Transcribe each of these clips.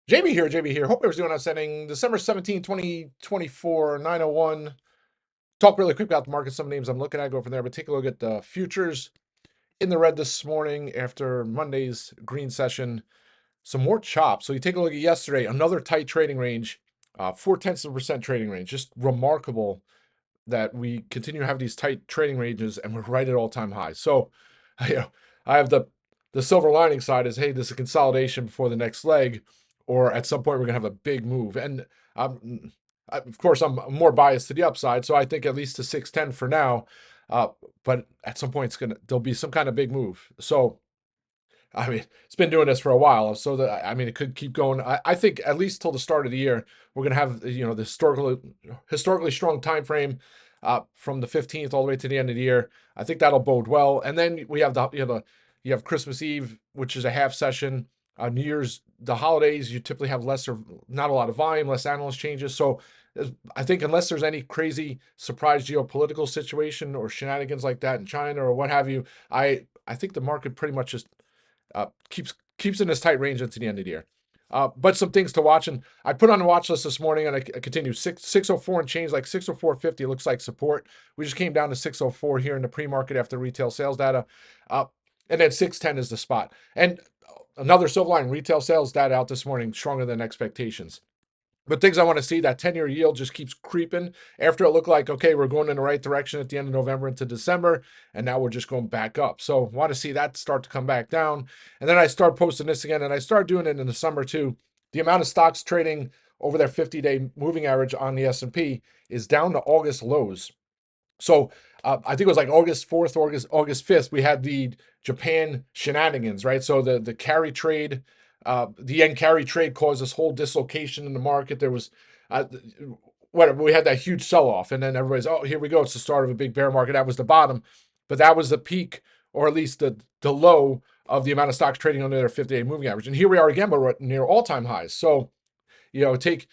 JB here, JB here. Hope everyone's doing outstanding. December 17, 2024, 9:01. Talk really quick about the market. Some names I'm looking at, go from there, but take a look at the futures in the red this morning after Monday's green session. Some more chop. So you take a look at yesterday, another tight trading range, 0.4% trading range. Just remarkable that we continue to have these tight trading ranges and we're right at all-time highs. So, you know, I have the silver lining side is, hey, this is a consolidation before the next leg, or at some point we're gonna have a big move. And of course, I'm more biased to the upside, so I think at least to 610 for now. But at some point, there'll be some kind of big move. So I mean, it's been doing this for a while, so that I mean, it could keep going. I think at least till the start of the year, we're gonna have the historically strong time frame from the 15th all the way to the end of the year. I think that'll bode well. And then we have you have Christmas Eve, which is a half session. New Year's, the holidays, you typically have not a lot of volume, less analyst changes. So I think unless there's any crazy surprise geopolitical situation or shenanigans like that in China or what have you, I think the market pretty much just keeps in this tight range into the end of the year. But some things to watch, and I put on the watch list this morning, and I continue 604 and change, like 604.50 looks like support. We just came down to 604 here in the pre-market after retail sales data, and then 610 is the spot. And another silver line, retail sales data out this morning, stronger than expectations. But things I want to see, that 10-year yield just keeps creeping after it looked like, okay, we're going in the right direction at the end of November into December, and now we're just going back up. So want to see that start to come back down. And then I start posting this again, and I start doing it in the summer too. The amount of stocks trading over their 50-day moving average on the S&P is down to August lows. So I think it was like August 4th, August 5th, we had the Japan shenanigans, right? So the carry trade, the yen carry trade caused this whole dislocation in the market. There was whatever, we had that huge sell-off, and then everybody's, oh, here we go, it's the start of a big bear market. That was the bottom, but that was the peak, or at least the low of the amount of stocks trading under their 50-day moving average. And here we are again, but we're near all-time highs. So take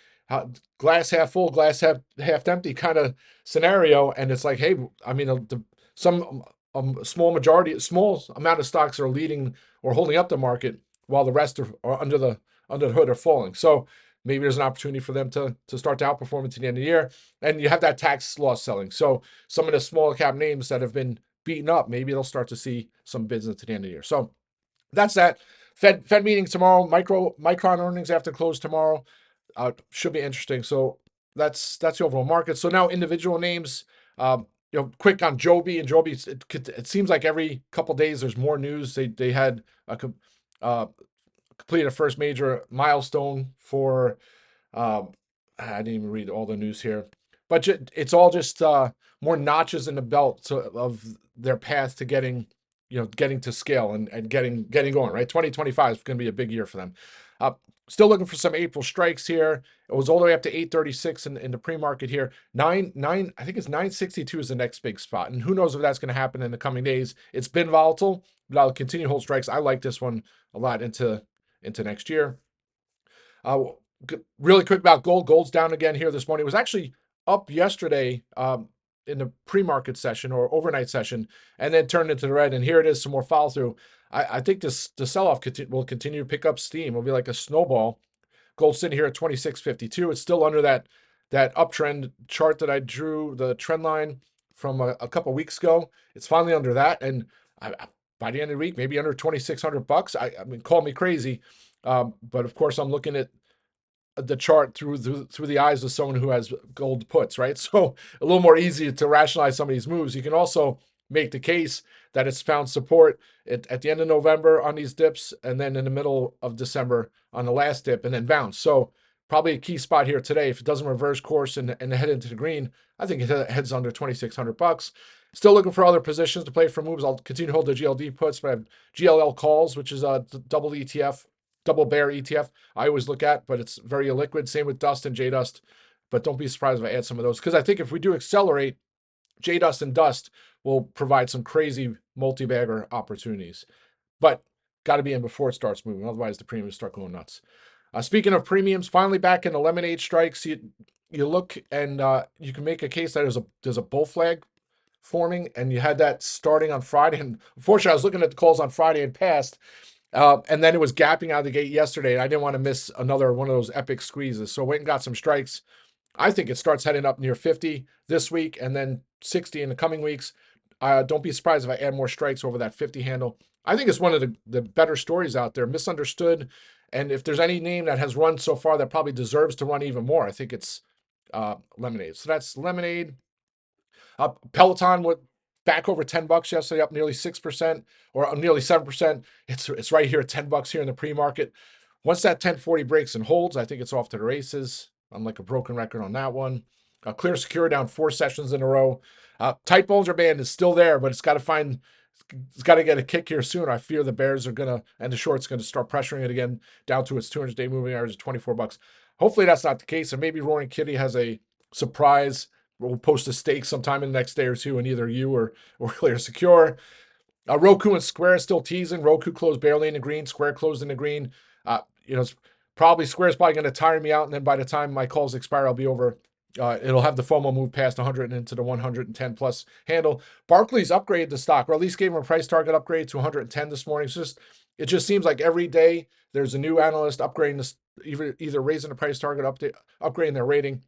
glass half full, glass half empty kind of scenario, and it's like, hey, I mean, some small amount of stocks are leading or holding up the market, while the rest are under the hood are falling. So maybe there's an opportunity for them to start to outperform into the end of the year, and you have that tax loss selling. So some of the smaller cap names that have been beaten up, maybe they'll start to see some bids into the end of the year. So that's that. Fed meeting tomorrow. Micron earnings after close tomorrow. Should be interesting. So that's the overall market. So now individual names. Quick on JOBY, and JOBY. It seems like every couple days there's more news. They had completed a first major milestone for. I didn't even read all the news here, but it's all just more notches in the belt of their path to getting to scale and getting going, right? 2025 is going to be a big year for them. Still looking for some April strikes here. It was all the way up to 836 in the pre-market here. I think it's 962 is the next big spot. And who knows if that's going to happen in the coming days. It's been volatile, but I'll continue to hold strikes. I like this one a lot into next year. Really quick about gold. Gold's down again here this morning. It was actually up yesterday in the pre-market session or overnight session, and then turned into the red. And here it is, some more follow through. I think the sell-off will continue to pick up steam. It'll be like a snowball. Gold sitting here at 26.52. It's still under that uptrend chart that I drew, the trend line from a couple weeks ago. It's finally under that, and by the end of the week, maybe under $2,600. I mean, call me crazy, but of course, I'm looking at the chart through the eyes of someone who has gold puts, right? So a little more easy to rationalize some of these moves. You can also make the case that it's found support at the end of November on these dips, and then in the middle of December on the last dip, and then bounce. So probably a key spot here today. If it doesn't reverse course and head into the green, I think it heads under $2,600. Still looking for other positions to play for moves. I'll continue to hold the GLD puts, but I have GLL calls, which is a double ETF, double bear ETF. I always look at, but it's very illiquid. Same with Dust and J-Dust. But don't be surprised if I add some of those, because I think if we do accelerate, J-Dust and Dust will provide some crazy multi-bagger opportunities. But got to be in before it starts moving. Otherwise, the premiums start going nuts. Speaking of premiums, finally back in the lemonade strikes. You look and you can make a case that there's a bull flag forming, and you had that starting on Friday. And unfortunately, I was looking at the calls on Friday and passed. And then it was gapping out of the gate yesterday, and I didn't want to miss another one of those epic squeezes. So went and got some strikes. I think it starts heading up near 50 this week and then 60 in the coming weeks. Don't be surprised if I add more strikes over that 50 handle. I think it's one of the better stories out there, misunderstood. And if there's any name that has run so far that probably deserves to run even more, I think it's Lemonade. So that's Lemonade. Peloton went back over $10 yesterday, up nearly 6% or nearly 7%. It's right here at $10 here in the pre-market. Once that 1040 breaks and holds, I think it's off to the races. I'm like a broken record on that one. Clear Secure down 4 sessions in a row. Tight Bollinger Band is still there, but it's got to get a kick here soon. I fear the bears are gonna and the short's gonna start pressuring it again down to its 200-day moving average of $24. Hopefully that's not the case, and maybe Roaring Kitty has a surprise. We'll post a stake sometime in the next day or two, and either you or Clear Secure. Roku and Square still teasing. Roku closed barely in the green. Square closed in the green. It's probably Square's probably going to tire me out, and then by the time my calls expire, I'll be over. It'll have the FOMO move past 100 and into the 110 plus handle. Barclays upgraded the stock, or at least gave them a price target upgrade to 110 this morning. It just seems like every day there's a new analyst upgrading this, either raising the price target, upgrading their rating.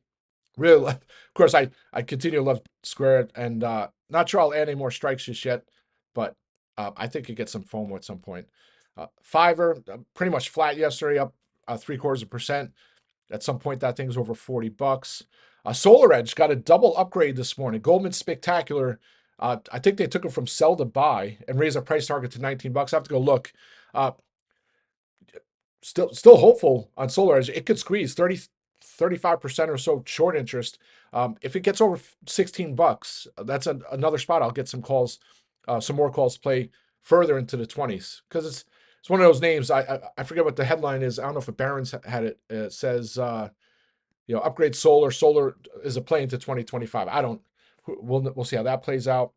Really, of course, I continue to love Square, and not sure I'll add any more strikes just yet, but I think it gets some FOMO at some point. Fiverr, pretty much flat yesterday, up 0.75%. At some point, that thing's over $40. Solar Edge got a double upgrade this morning. Goldman Spectacular. I think they took it from sell to buy and raised a price target to $19. I have to go look. Still hopeful on Solar Edge. It could squeeze 35% or so short interest. If it gets over $16, that's another spot. I'll get some calls, some more calls play further into the 20s, because it's one of those names. I forget what the headline is. I don't know if Barron's had it. It says upgrade solar. Solar is a play into 2025. We'll see how that plays out.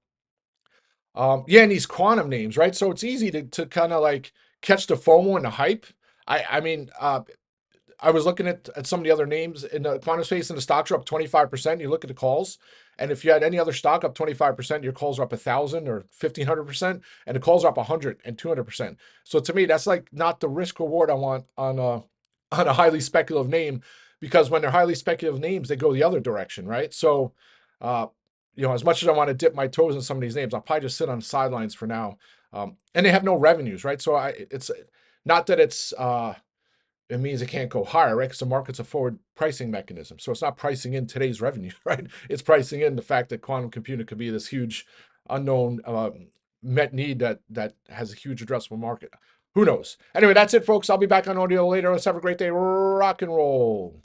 And these quantum names, right? So it's easy to kind of like catch the FOMO and the hype. I mean, I was looking at some of the other names in the quantum space, and the stocks are up 25%. You look at the calls, and if you had any other stock up 25%, your calls are up 1,000 or 1,500%, and the calls are up 100 and 200%. So to me, that's like not the risk reward I want on a highly speculative name, because when they're highly speculative names, they go the other direction, right? So, as much as I want to dip my toes in some of these names, I'll probably just sit on the sidelines for now. And they have no revenues, right? So it's not that it means it can't go higher, right? Because the market's a forward pricing mechanism. So it's not pricing in today's revenue, right? It's pricing in the fact that quantum computing could be this huge unknown met need that has a huge addressable market. Who knows? Anyway, that's it, folks. I'll be back on audio later. Let's have a great day. Rock and roll.